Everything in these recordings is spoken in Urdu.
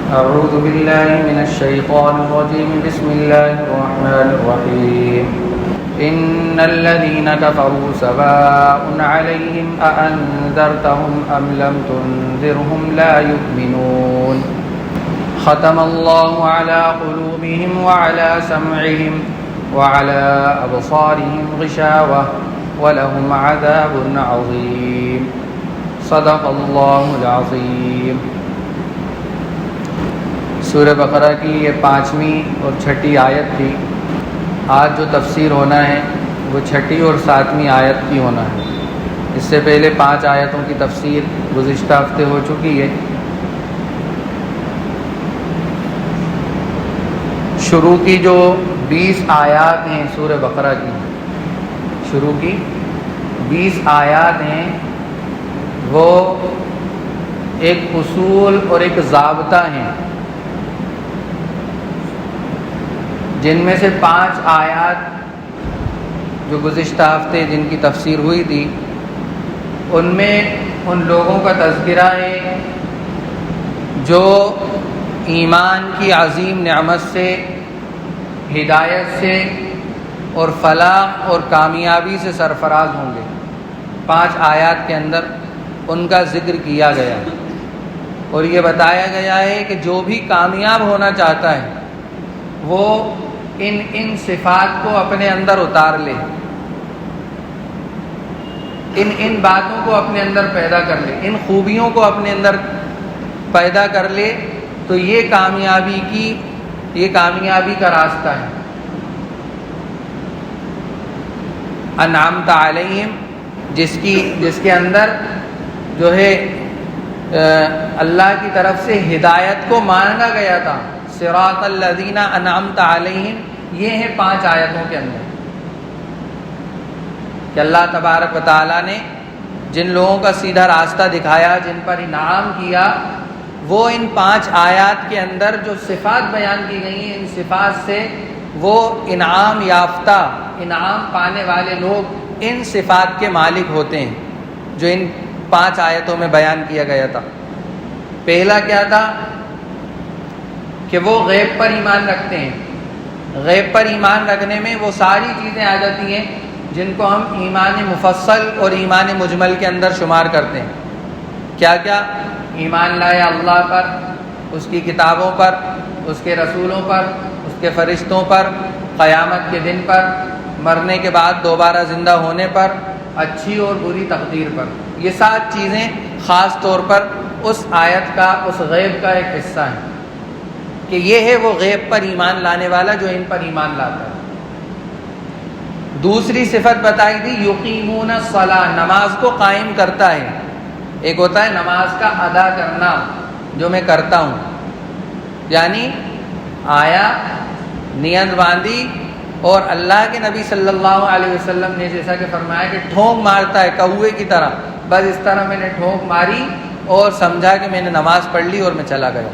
أعوذ بالله من الشيطان الرجيم. بسم الله الرحمن الرحيم. إن الذين كفروا سواء عليهم أأنذرتهم أم لم تنذرهم لا يؤمنون. ختم الله على قلوبهم وعلى سمعهم وعلى أبصارهم غشاوة ولهم عذاب عظيم. صدق الله العظيم. سورہ بقرہ کی یہ 5ویں اور 6ٹھی آیت تھی. آج جو تفسیر ہونا ہے وہ 6ٹھی اور 7ویں آیت کی ہونا ہے. اس سے پہلے 5 آیتوں کی تفسیر گزشتہ ہفتے ہو چکی ہے. شروع کی جو 20 آیات ہیں سورہ بقرہ کی، شروع کی 20 آیات ہیں، وہ ایک اصول اور ایک ضابطہ ہیں، جن میں سے 5 آیات جو گزشتہ ہفتے جن کی تفسیر ہوئی تھی، ان میں ان لوگوں کا تذکرہ ہے جو ایمان کی عظیم نعمت سے، ہدایت سے اور فلاح اور کامیابی سے سرفراز ہوں گے. 5 آیات کے اندر ان کا ذکر کیا گیا اور یہ بتایا گیا ہے کہ جو بھی کامیاب ہونا چاہتا ہے وہ ان صفات کو اپنے اندر اتار لے، ان باتوں کو اپنے اندر پیدا کر لے، ان خوبیوں کو اپنے اندر پیدا کر لے تو یہ کامیابی کا راستہ ہے. انعمت علیہم، جس کے اندر جو ہے اللہ کی طرف سے ہدایت کو مانگا گیا تھا. صراط الذین انعمت علیہم، یہ ہیں 5 آیتوں کے اندر کہ اللہ تبارک و تعالیٰ نے جن لوگوں کا سیدھا راستہ دکھایا، جن پر انعام کیا، وہ ان 5 آیات کے اندر جو صفات بیان کی گئی ہیں، ان صفات سے وہ انعام یافتہ، انعام پانے والے لوگ ان صفات کے مالک ہوتے ہیں جو ان 5 آیتوں میں بیان کیا گیا تھا. پہلا کیا تھا کہ وہ غیب پر ایمان رکھتے ہیں. غیب پر ایمان رکھنے میں وہ ساری چیزیں آ جاتی ہیں جن کو ہم ایمان مفصل اور ایمان مجمل کے اندر شمار کرتے ہیں. کیا کیا؟ ایمان لائے اللہ پر، اس کی کتابوں پر، اس کے رسولوں پر، اس کے فرشتوں پر، قیامت کے دن پر، مرنے کے بعد دوبارہ زندہ ہونے پر، اچھی اور بری تقدیر پر. یہ 7 چیزیں خاص طور پر اس آیت کا، اس غیب کا ایک حصہ ہیں کہ یہ ہے وہ غیب پر ایمان لانے والا جو ان پر ایمان لاتا ہے. دوسری صفت بتائی تھی یقیمون الصلاۃ، نماز کو قائم کرتا ہے. ایک ہوتا ہے نماز کا ادا کرنا جو میں کرتا ہوں، یعنی آیا، نیت باندھی اور اللہ کے نبی صلی اللہ علیہ وسلم نے جیسا کہ فرمایا کہ ٹھونک مارتا ہے کوے کی طرح، بس اس طرح میں نے ٹھونک ماری اور سمجھا کہ میں نے نماز پڑھ لی اور میں چلا گیا.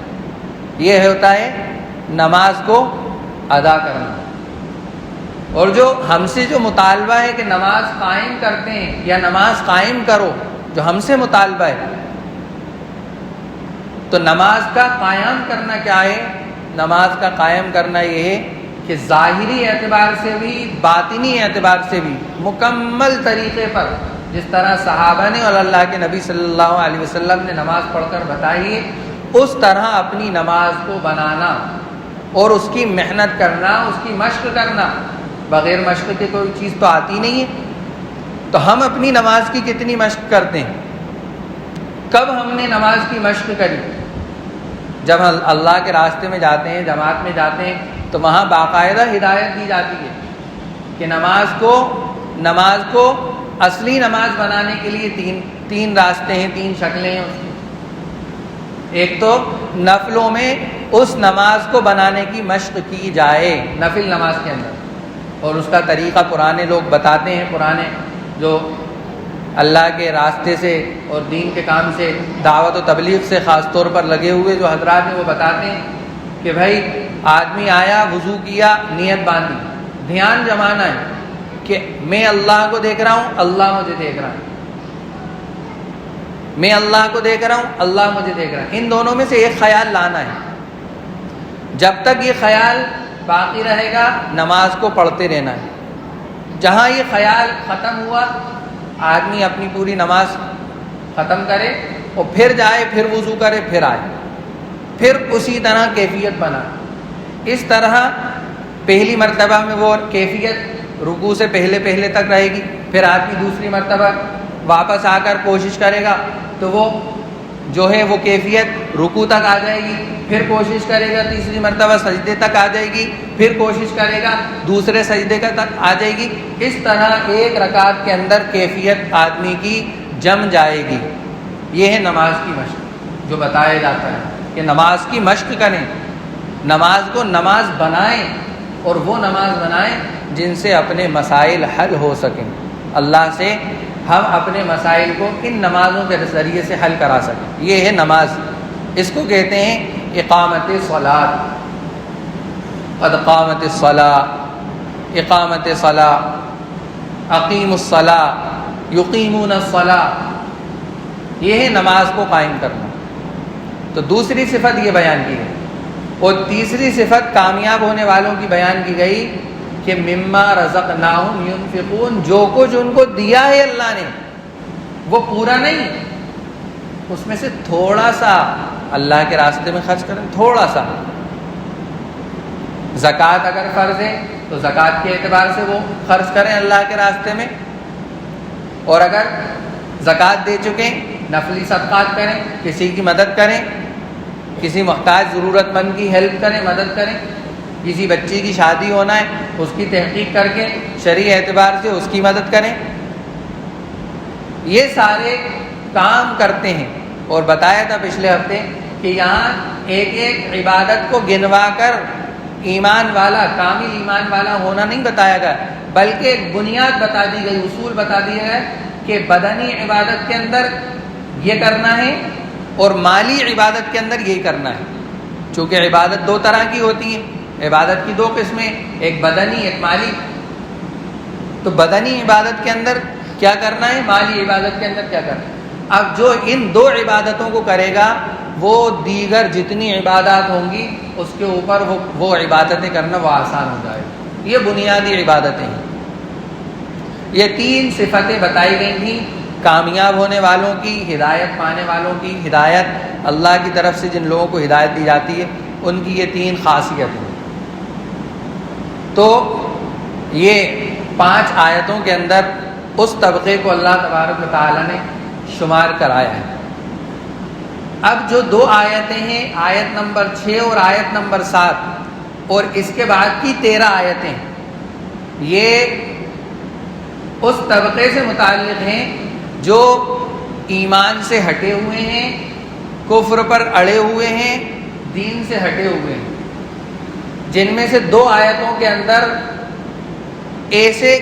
یہ ہوتا ہے نماز کو ادا کرنا. اور جو ہم سے جو مطالبہ ہے کہ نماز قائم کرتے ہیں یا نماز قائم کرو، جو ہم سے مطالبہ ہے، تو نماز کا قائم کرنا کیا ہے؟ نماز کا قائم کرنا یہ ہے کہ ظاہری اعتبار سے بھی، باطنی اعتبار سے بھی مکمل طریقے پر، جس طرح صحابہ نے اور اللہ کے نبی صلی اللہ علیہ وسلم نے نماز پڑھ کر بتائی ہے، اس طرح اپنی نماز کو بنانا اور اس کی محنت کرنا، اس کی مشق کرنا. بغیر مشق کے کوئی چیز تو آتی نہیں ہے. تو ہم اپنی نماز کی کتنی مشق کرتے ہیں؟ کب ہم نے نماز کی مشق کری؟ جب اللہ کے راستے میں جاتے ہیں، جماعت میں جاتے ہیں، تو وہاں باقاعدہ ہدایت دی جاتی ہے کہ نماز کو اصلی نماز بنانے کے لیے تین راستے ہیں، 3 شکلیں ہیں اس کی. ایک تو نفلوں میں اس نماز کو بنانے کی مشق کی جائے، نفل نماز کے اندر، اور اس کا طریقہ پرانے لوگ بتاتے ہیں. پرانے جو اللہ کے راستے سے اور دین کے کام سے، دعوت و تبلیغ سے خاص طور پر لگے ہوئے جو حضرات ہیں، وہ بتاتے ہیں کہ بھائی آدمی آیا، وضو کیا، نیت باندھی، دھیان جمانا ہے کہ میں اللہ کو دیکھ رہا ہوں، اللہ مجھے دیکھ رہا ہے. میں اللہ کو دیکھ رہا ہوں، اللہ مجھے دیکھ رہا ہے. ان دونوں میں سے ایک خیال لانا ہے جب تک یہ خیال باقی رہے گا نماز کو پڑھتے رہنا ہے. جہاں یہ خیال ختم ہوا آدمی اپنی پوری نماز ختم کرے اور پھر جائے، پھر وضو کرے، پھر آئے، پھر اسی طرح کیفیت بنا. اس طرح پہلی مرتبہ میں وہ کیفیت رکوع سے پہلے تک رہے گی، پھر آدمی دوسری مرتبہ واپس آ کر کوشش کرے گا تو وہ جو ہے وہ کیفیت رکوع تک آ جائے گی، پھر کوشش کرے گا تیسری مرتبہ سجدے تک آ جائے گی، پھر کوشش کرے گا دوسرے سجدے کا تک آ جائے گی. اس طرح ایک رکعت کے اندر کیفیت آدمی کی جم جائے گی. یہ ہے نماز کی مشق جو بتایا جاتا ہے کہ نماز کی مشق کریں، نماز کو نماز بنائیں، اور وہ نماز بنائیں جن سے اپنے مسائل حل ہو سکیں. اللہ سے ہم اپنے مسائل کو ان نمازوں کے ذریعے سے حل کرا سکیں. یہ ہے نماز. اس کو کہتے ہیں اقامت صلاۃ. قد قامت الصلاۃ، اقامت صلاۃ، اقیم الصلاۃ، یقیمون الصلاۃ. یہ ہے نماز کو قائم کرنا. تو دوسری صفت یہ بیان کی گئی، اور تیسری صفت کامیاب ہونے والوں کی بیان کی گئی کہ مما رزقناہم ينفقون. جو کچھ ان کو دیا ہے اللہ نے وہ پورا نہیں، اس میں سے تھوڑا سا اللہ کے راستے میں خرچ کریں، تھوڑا سا. زکوٰۃ اگر فرض ہے تو زکوٰۃ کے اعتبار سے وہ خرچ کریں اللہ کے راستے میں، اور اگر زکوٰۃ دے چکے نفلی صدقات کریں، کسی کی مدد کریں، کسی محتاج ضرورت مند کی ہیلپ کریں، مدد کریں. کسی بچی کی شادی ہونا ہے اس کی تحقیق کر کے شرعی اعتبار سے اس کی مدد کریں. یہ سارے کام کرتے ہیں. اور بتایا تھا پچھلے ہفتے کہ یہاں ایک ایک عبادت کو گنوا کر ایمان والا، کامل ایمان والا ہونا نہیں بتایا گیا، بلکہ ایک بنیاد بتا دی گئی، اصول بتا دیا گیا کہ بدنی عبادت کے اندر یہ کرنا ہے اور مالی عبادت کے اندر یہی کرنا ہے. چونکہ عبادت دو طرح کی ہوتی ہے، عبادت کی دو قسمیں، ایک بدنی ایک مالی. تو بدنی عبادت کے اندر کیا کرنا ہے، مالی عبادت کے اندر کیا کرنا ہے. اب جو ان دو عبادتوں کو کرے گا وہ دیگر جتنی عبادات ہوں گی اس کے اوپر وہ عبادتیں کرنا وہ آسان ہو جائے. یہ بنیادی عبادتیں ہیں. یہ تین صفتیں بتائی گئی تھیں کامیاب ہونے والوں کی، ہدایت پانے والوں کی. ہدایت اللہ کی طرف سے جن لوگوں کو ہدایت دی جاتی ہے ان کی یہ تین خاصیت ہیں. تو یہ 5 آیتوں کے اندر اس طبقے کو اللہ تبارک و تعالیٰ نے شمار کرایا ہے. اب جو 2 آیتیں ہیں، آیت نمبر 6 اور آیت نمبر 7 اور اس کے بعد کی 13 آیتیں، یہ اس طبقے سے متعلق ہیں جو ایمان سے ہٹے ہوئے ہیں، کفر پر اڑے ہوئے ہیں، دین سے ہٹے ہوئے ہیں. جن میں سے 2 آیتوں کے اندر ایسے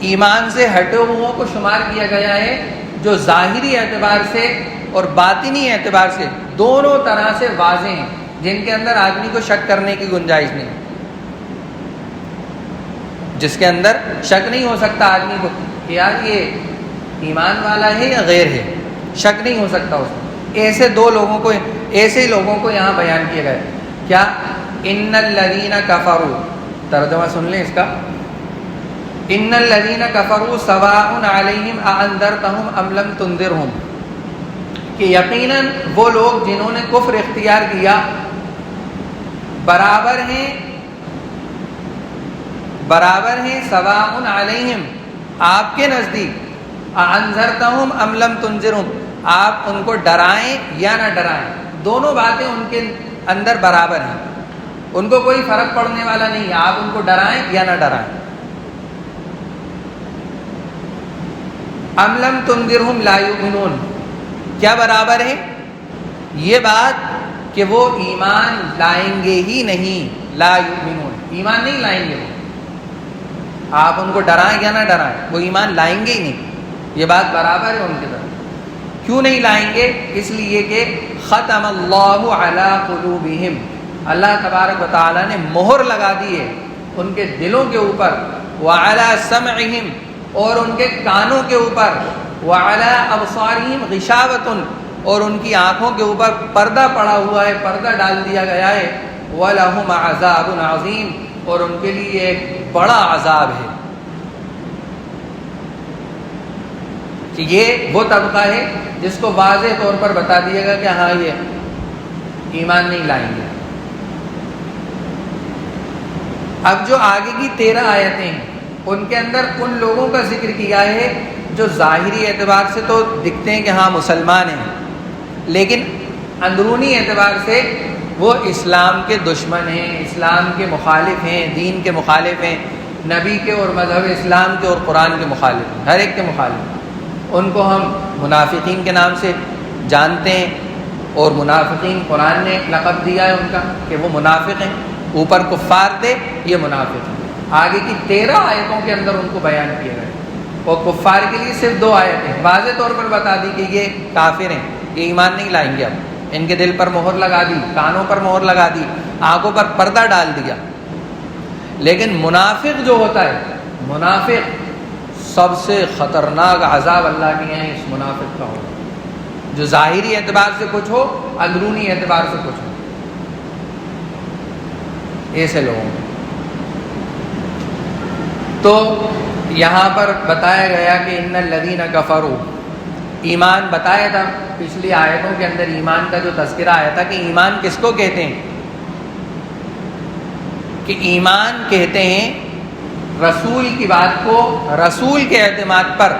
ایمان سے ہٹے ہوئوں کو شمار کیا گیا ہے جو ظاہری اعتبار سے اور باطنی اعتبار سے دونوں طرح سے واضح ہیں، جن کے اندر آدمی کو شک کرنے کی گنجائش نہیں، جس کے اندر شک نہیں ہو سکتا آدمی کو کہ یار یہ ایمان والا ہے یا غیر ہے، شک نہیں ہو سکتا اس میں. ایسے 2 لوگوں کو، ایسے ہی لوگوں کو یہاں بیان کیا گیا. کیا؟ ان الذین کفروا. ترجمہ سن لیں اس کا. ان الذین کفروا سواء علیہم اانذرتہم ام لم تنذرہم. کہ یقیناً وہ لوگ جنہوں نے کفر اختیار کیا برابر ہیں سواء علیہم آپ کے نزدیک، اانذرتہم ام لم تنذرہم آپ ان کو ڈرائیں یا نہ ڈرائیں، دونوں باتیں ان کے اندر برابر ہیں. ان کو کوئی فرق پڑنے والا نہیں ہے، آپ ان کو ڈرائیں یا نہ ڈرائیں. ام لم تنذرہم لا یؤمنون. کیا برابر ہے؟ یہ بات کہ وہ ایمان لائیں گے ہی نہیں. لا یؤمنون، ایمان نہیں لائیں گے. آپ ان کو ڈرائیں یا نہ ڈرائیں وہ ایمان لائیں گے ہی نہیں. یہ بات برابر ہے ان کے طرف. کیوں نہیں لائیں گے؟ اس لیے کہ ختم اللہ علی قلوبہم، اللہ تبارک و تعالیٰ نے مہر لگا دی ہے ان کے دلوں کے اوپر، وعلی سمعہم اور ان کے کانوں کے اوپر، وعلی ابصارہم غشاوۃ اور ان کی آنکھوں کے اوپر پردہ پڑا ہوا ہے، پردہ ڈال دیا گیا ہے. وَلَهُمْ عَذَابٌ عَظِيمٌ، اور ان کے لیے ایک بڑا عذاب ہے. کہ یہ وہ طبقہ ہے جس کو واضح طور پر بتا دیا گا کہ ہاں یہ ایمان نہیں لائیں گے. اب جو آگے کی 13 آیتیں ہیں ان کے اندر ان لوگوں کا ذکر کیا ہے جو ظاہری اعتبار سے تو دکھتے ہیں کہ ہاں مسلمان ہیں، لیکن اندرونی اعتبار سے وہ اسلام کے دشمن ہیں، اسلام کے مخالف ہیں، دین کے مخالف ہیں، نبی کے اور مذہب اسلام کے اور قرآن کے مخالف ہیں، ہر ایک کے مخالف ہیں. ان کو ہم منافقین کے نام سے جانتے ہیں، اور منافقین قرآن نے لقب دیا ہے ان کا کہ وہ منافق ہیں. اوپر کفار تھے، یہ منافق ہیں. آگے کی 13 آیتوں کے اندر ان کو بیان کیا گیا، اور کفار کے لیے صرف 2 آیتیں واضح طور پر بتا دی کہ یہ کافر ہیں، یہ ایمان نہیں لائیں گے. اب ان کے دل پر مہر لگا دی، کانوں پر مہر لگا دی، آنکھوں پر پردہ ڈال دیا. لیکن منافق جو ہوتا ہے، منافق سب سے خطرناک عذاب اللہ کے ہیں اس منافق کا ہوگا، جو ظاہری اعتبار سے کچھ ہو، اندرونی اعتبار سے کچھ ہو. ایسے لوگوں کو تو یہاں پر بتایا گیا کہ ان الذین کفروا، ایمان بتایا تھا پچھلی آیتوں کے اندر، ایمان کا جو تذکرہ آیا تھا کہ ایمان کس کو کہتے ہیں، کہ ایمان کہتے ہیں رسول کی بات کو، رسول کے اعتماد پر،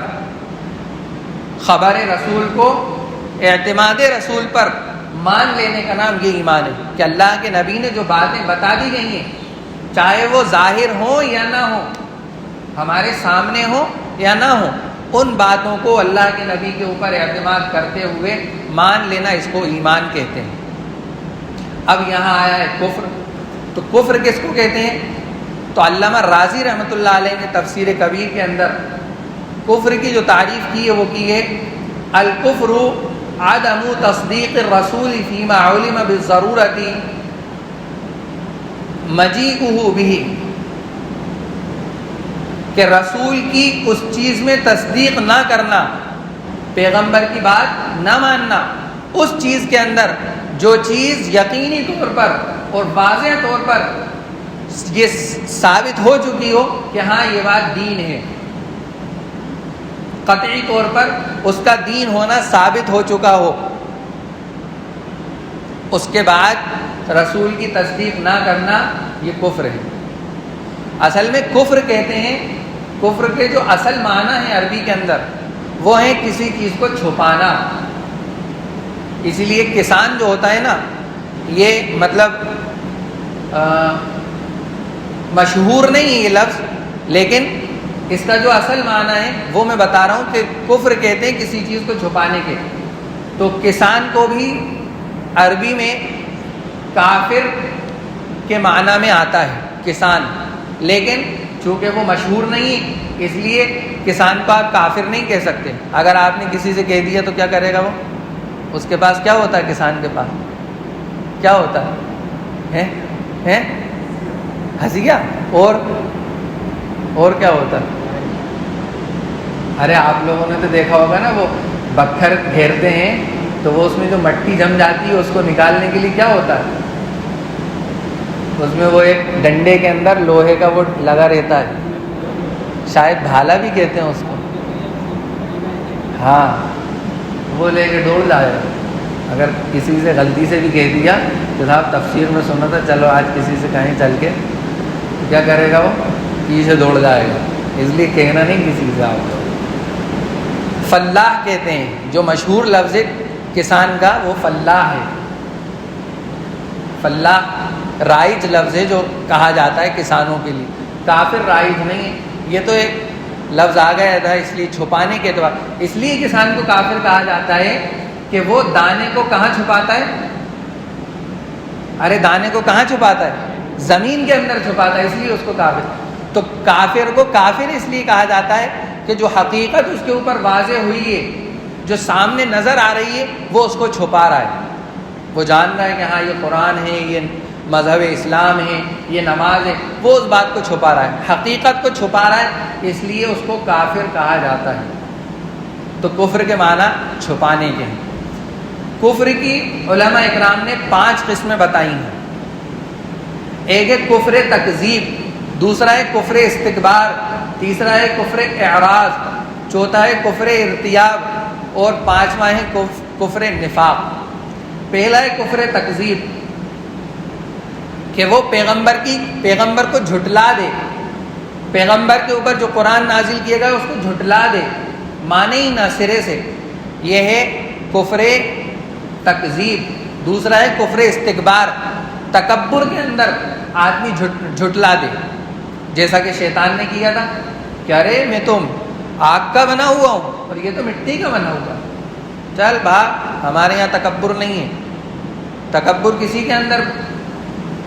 خبر رسول کو، اعتماد رسول پر مان لینے کا نام یہ ایمان ہے. کہ اللہ کے نبی نے جو باتیں بتا دی گئی ہیں، چاہے وہ ظاہر ہوں یا نہ ہوں، ہمارے سامنے ہوں یا نہ ہوں، ان باتوں کو اللہ کے نبی کے اوپر اعتماد کرتے ہوئے مان لینا، اس کو ایمان کہتے ہیں. اب یہاں آیا ہے کفر، تو کفر کس کو کہتے ہیں؟ تو علامہ راضی رحمۃ اللہ علیہ نے تفسیر کبیر کے اندر کفر کی جو تعریف کی ہے وہ کی ہے الکفر عدم تصدیق الرسول فیما علم بالضرورۃ مجیئہ بہ، کہ رسول کی اس چیز میں تصدیق نہ کرنا، پیغمبر کی بات نہ ماننا، اس چیز کے اندر جو چیز یقینی طور پر اور واضح طور پر یہ ثابت ہو چکی ہو کہ ہاں یہ بات دین ہے، قطعی طور پر اس کا دین ہونا ثابت ہو چکا ہو، اس کے بعد رسول کی تصدیق نہ کرنا، یہ کفر ہے. اصل میں کفر کہتے ہیں، کفر کے جو اصل معنی ہیں عربی کے اندر وہ ہیں کسی چیز کو چھپانا. اسی لیے کسان جو ہوتا ہے نا، یہ مطلب مشہور نہیں ہے یہ لفظ، لیکن اس کا جو اصل معنی ہے وہ میں بتا رہا ہوں کہ کفر کہتے ہیں کسی چیز کو چھپانے کے. تو کسان کو بھی عربی میں کافر کے معنی میں آتا ہے کسان، لیکن چونکہ وہ مشہور نہیں اس لیے کسان کو آپ کافر نہیں کہہ سکتے. اگر آپ نے کسی سے کہہ دیا تو کیا کرے گا وہ؟ اس کے پاس کیا ہوتا ہے؟ کسان کے پاس کیا ہوتا ہے؟ ہنسیا اور کیا ہوتا ہے؟ ارے آپ لوگوں نے تو دیکھا ہوگا نا، وہ بکھر گھیرتے ہیں تو وہ اس میں جو مٹی جم جاتی ہے اس کو نکالنے کے لیے کیا ہوتا ہے؟ اس میں وہ ایک ڈنڈے کے اندر لوہے کا وہ لگا رہتا ہے، شاید بھالا بھی کہتے ہیں اس کو. ہاں، وہ لے کے دوڑ جائے گا. اگر کسی سے غلطی سے بھی کہہ دیا کہ صاحب تفسیر میں سنا تھا، چلو آج کسی سے کہیں چل کے، تو کیا کرے گا وہ؟ پیچھے دوڑ جائے گا. اس لیے کہنا نہیں کسی سے آپ کو. فلاح کہتے ہیں، جو مشہور لفظ کسان کا وہ فلاح ہے. فلاح رائج لفظ ہے جو کہا جاتا ہے کسانوں کے لیے، کافر رائج نہیں ہے. یہ تو ایک لفظ آ گیا تھا اس لیے چھپانے کے اعتبار، اس لیے کسان کو کافر کہا جاتا ہے کہ وہ دانے کو کہاں چھپاتا ہے؟ ارے دانے کو کہاں چھپاتا ہے؟ زمین کے اندر چھپاتا ہے، اس لیے اس کو کافر. تو کافر کو کافر اس لیے کہا جاتا ہے کہ جو حقیقت اس کے اوپر واضح ہوئی ہے، جو سامنے نظر آ رہی ہے، وہ اس کو چھپا رہا ہے. وہ جان رہا ہے کہ ہاں یہ قرآن ہے، یہ مذہب اسلام ہے، یہ نماز ہے، وہ اس بات کو چھپا رہا ہے، حقیقت کو چھپا رہا ہے، اس لیے اس کو کافر کہا جاتا ہے. تو کفر کے معنی چھپانے کے ہیں. کفر کی علماء اکرام نے 5 قسمیں بتائی ہیں. ایک ہے کفر تکذیب، دوسرا ہے کفر استکبار، تیسرا ہے کفر اعراض، چوتھا ہے کفر ارتیاب، اور پانچواں ہے کفر نفاق۔ پہلا ہے کفر تکذیب، کہ وہ پیغمبر کو جھٹلا دے، پیغمبر کے اوپر جو قرآن نازل کیے گا اس کو جھٹلا دے، مانے ہی نہ سرے سے، یہ ہے کفر تکذیب۔ دوسرا ہے کفر استکبار، تکبر کے اندر آدمی جھٹلا دے، جیسا کہ شیطان نے کیا تھا کہ ارے میں تو آگ کا بنا ہوا ہوں اور یہ تو مٹی کا بنا ہوا، چل بھاگ، ہمارے یہاں تکبر نہیں ہے۔ تکبر کسی کے اندر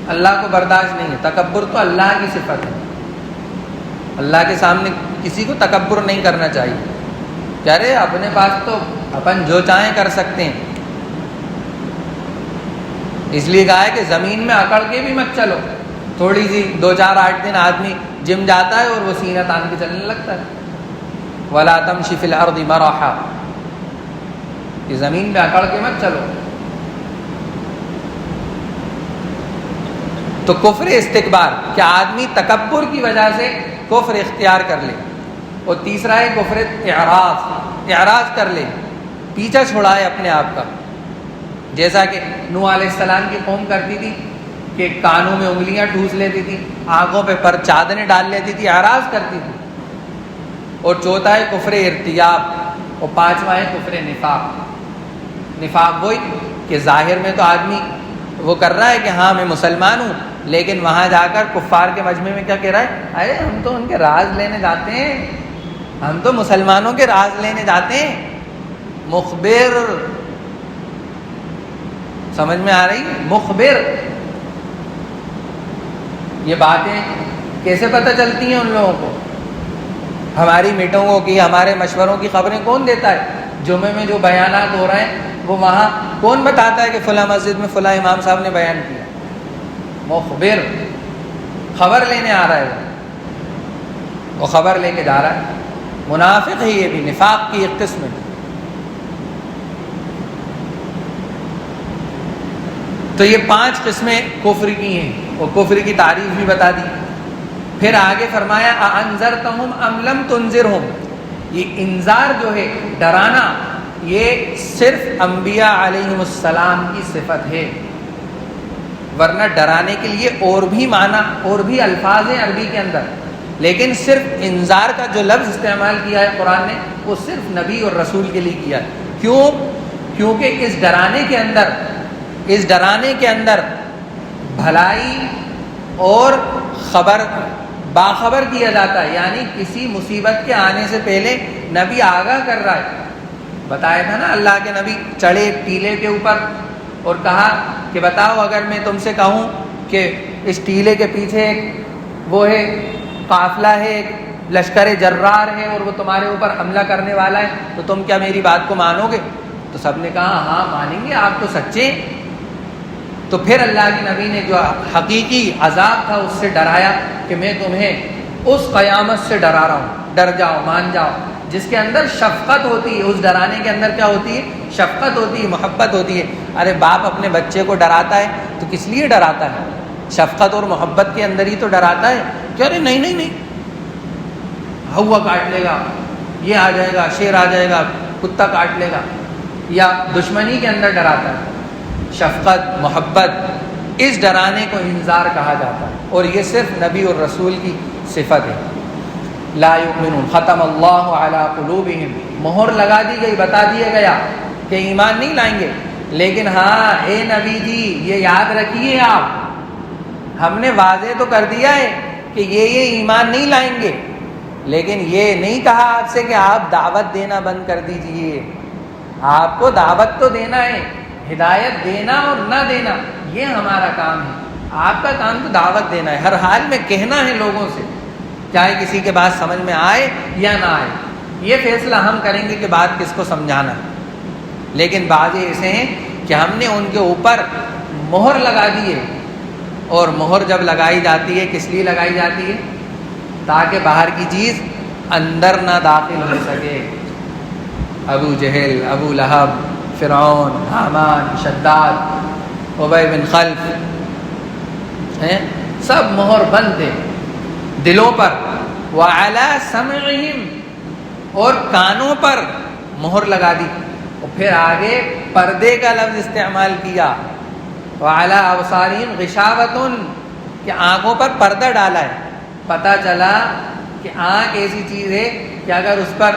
اللہ کو برداشت نہیں ہے، تکبر تو اللہ کی صفت ہے، اللہ کے سامنے کسی کو تکبر نہیں کرنا چاہیے کہ ارے اپنے پاس تو اپن جو چاہیں کر سکتے ہیں۔ اس لیے کہا ہے کہ زمین میں اکڑ کے بھی مت چلو، تھوڑی سی 2-4-8 دن آدمی جم جاتا ہے اور وہ سینہ تان کے چلنے لگتا ہے۔ وَلَا تَمْشِ فِي الْأَرْضِ مَرَحًا، کہ زمین پہ اکڑ کے مت چلو۔ تو کفر استکبار، کہ آدمی تکبر کی وجہ سے کفر اختیار کر لے، اور تیسرا ہے کفر اعراض کر لے، پیچھا چھڑائے اپنے آپ کا، جیسا کہ نوح علیہ السلام کی قوم کرتی تھی کہ کانوں میں انگلیاں ٹھوس لیتی تھی، آنکھوں پہ پر چادریں ڈال لیتی تھی، اعراض کرتی تھی۔ اور چوتھا ہے کفر ارتیاب، اور پانچواں ہے کفر نفاق۔ نفاق وہی کہ ظاہر میں تو آدمی وہ کر رہا ہے کہ ہاں میں مسلمان ہوں، لیکن وہاں جا کر کفار کے مجمع میں کیا کہہ رہا ہے، ارے ہم تو ان کے راز لینے جاتے ہیں، ہم تو مسلمانوں کے راز لینے جاتے ہیں۔ مخبر، سمجھ میں آ رہی؟ مخبر، یہ باتیں کیسے پتہ چلتی ہیں ان لوگوں کو؟ ہماری میٹنگوں کی، ہمارے مشوروں کی خبریں کون دیتا ہے؟ جمعے میں جو بیانات ہو رہے ہیں وہ وہاں کون بتاتا ہے کہ فلاں مسجد میں فلاں امام صاحب نے بیان کیا؟ مخبر، خبر لینے آ رہا ہے، وہ خبر لے کے جا رہا ہے۔ منافق ہے، یہ بھی نفاق کی ایک قسم ہے۔ تو یہ 5 قسمیں کفر کی ہیں، اور کفر کی تعریف بھی بتا دی۔ پھر آگے فرمایا اَأَنذَرْتَهُمْ أَمْ لَمْ تُنذِرْهُمْ، یہ انذار جو ہے، ڈرانا، یہ صرف انبیاء علیہم السلام کی صفت ہے، ورنہ ڈرانے کے لیے اور بھی معنی اور بھی الفاظ ہیں عربی کے اندر، لیکن صرف انذار کا جو لفظ استعمال کیا ہے قرآن نے، وہ صرف نبی اور رسول کے لیے کیا ہے۔ کیوں؟ کیونکہ اس ڈرانے کے اندر بھلائی اور باخبر کیا جاتا ہے، یعنی کسی مصیبت کے آنے سے پہلے نبی آگاہ کر رہا ہے۔ بتایا تھا نا، اللہ کے نبی چڑھے ایک ٹیلے کے اوپر اور کہا کہ بتاؤ اگر میں تم سے کہوں کہ اس ٹیلے کے پیچھے ایک وہ ہے، قافلہ ہے، ایک لشکر جرار ہے اور وہ تمہارے اوپر حملہ کرنے والا ہے، تو تم کیا میری بات کو مانو گے؟ تو سب نے کہا ہاں مانیں گے، آپ تو سچے ہیں۔ تو پھر اللہ کے نبی نے جو حقیقی عذاب تھا اس سے ڈرایا کہ میں تمہیں اس قیامت سے ڈرا رہا ہوں، ڈر جاؤ، مان جاؤ، جس کے اندر شفقت ہوتی ہے۔ اس ڈرانے کے اندر کیا ہوتی ہے؟ شفقت ہوتی ہے، محبت ہوتی ہے۔ ارے باپ اپنے بچے کو ڈراتا ہے تو کس لیے ڈراتا ہے؟ شفقت اور محبت کے اندر ہی تو ڈراتا ہے کہ ارے نہیں نہیں نہیں، ہوا کاٹ لے گا، یہ آ جائے گا، شیر آ جائے گا، کتا کاٹ لے گا، یا دشمنی کے اندر ڈراتا ہے۔ شفقت، محبت، اس ڈرانے کو انذار کہا جاتا ہے، اور یہ صرف نبی اور رسول کی صفت ہے۔ لا یؤمنون، ختم اللہ علی قلوبہم، مہر لگا دی گئی، بتا دیا گیا کہ ایمان نہیں لائیں گے، لیکن ہاں اے نبی جی یہ یاد رکھیے، آپ ہم نے واضح تو کر دیا ہے کہ یہ ایمان نہیں لائیں گے، لیکن یہ نہیں کہا آپ سے کہ آپ دعوت دینا بند کر دیجئے۔ آپ کو دعوت تو دینا ہے، ہدایت دینا اور نہ دینا یہ ہمارا کام ہے، آپ کا کام تو دعوت دینا ہے، ہر حال میں کہنا ہے لوگوں سے، چاہے کسی کے بات سمجھ میں آئے یا نہ آئے، یہ فیصلہ ہم کریں گے کہ بات کس کو سمجھانا ہے۔ لیکن بعض ایسے ہیں کہ ہم نے ان کے اوپر مہر لگا دی ہے، اور مہر جب لگائی جاتی ہے کس لیے لگائی جاتی ہے؟ تاکہ باہر کی چیز اندر نہ داخل ہو سکے۔ ابو جہل، ابو لہب، فرعون، حامان، شداد، ابی بن خلف ہیں، سب مہر بند تھے دلوں پر، وعلی سمعہم، اور کانوں پر مہر لگا دی، اور پھر آگے پردے کا لفظ استعمال کیا، وعلی ابصارہم غشاوۃ، کہ آنکھوں پر پردہ ڈالا ہے۔ پتہ چلا کہ آنکھ ایسی چیز ہے کہ اگر اس پر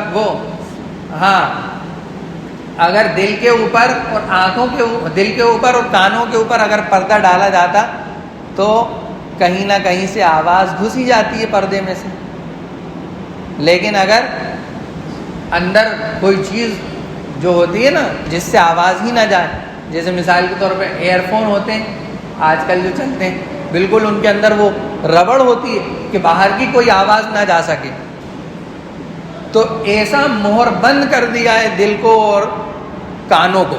اگر دل کے اوپر اور دل کے اوپر اور کانوں کے اوپر اگر پردہ ڈالا جاتا تو کہیں نہ کہیں سے آواز گھس ہی جاتی ہے پردے میں سے، لیکن اگر اندر کوئی چیز جو ہوتی ہے نا جس سے آواز ہی نہ جائے، جیسے مثال کے طور پہ ایئر فون ہوتے ہیں آج کل جو چلتے ہیں، بالکل ان کے اندر وہ ربڑ ہوتی ہے کہ باہر کی کوئی آواز نہ جا سکے، تو ایسا مہر بند کر دیا ہے دل کو اور کانوں کو،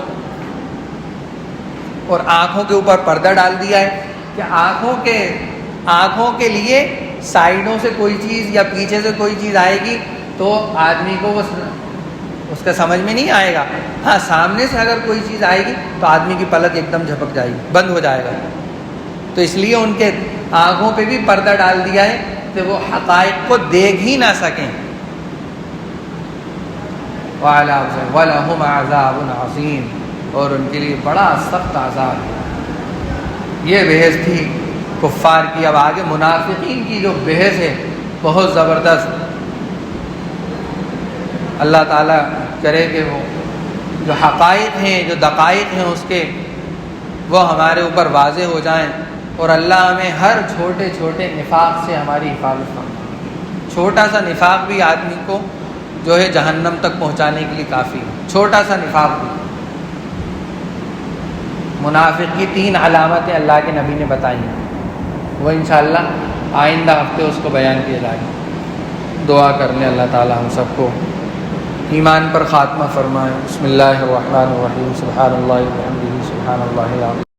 اور آنکھوں کے اوپر پردہ ڈال دیا ہے کہ آنکھوں کے لیے سائیڈوں سے کوئی چیز یا پیچھے سے کوئی چیز آئے گی تو آدمی کو اس کا سمجھ میں نہیں آئے گا، ہاں سامنے سے اگر کوئی چیز آئے گی تو آدمی کی پلک ایک دم جھپک جائے گی، بند ہو جائے گا، تو اس لیے ان کے آنکھوں پہ بھی پردہ ڈال دیا ہے کہ وہ حقائق کو دیکھ ہی نہ سکیں۔ وَلَهُمْ عَذَابٌ عَظِيمٌ، اور ان کے لیے بڑا سخت عذاب ہے۔ یہ بحث تھی کفار کی، اب آگے منافقین کی جو بحث ہے بہت زبردست، اللہ تعالیٰ کرے کہ وہ جو حقائق ہیں جو دقائق ہیں اس کے وہ ہمارے اوپر واضح ہو جائیں، اور اللہ ہمیں ہر چھوٹے چھوٹے نفاق سے ہماری حفاظت فرمائے۔ چھوٹا سا نفاق بھی آدمی کو جو ہے جہنم تک پہنچانے کے لیے کافی ہے، چھوٹا سا نفاق بھی۔ منافق کی 3 علامتیں اللہ کے نبی نے بتائی ہیں، وہ انشاءاللہ آئندہ ہفتے اس کو بیان کیا جائے گا۔ دعا کر لیں اللہ تعالی ہم سب کو ایمان پر خاتمہ فرمائے۔ بسم اللہ الرحمن الرحیم، سبحان اللہ و بحمدہ، سبحان اللہ العظیم۔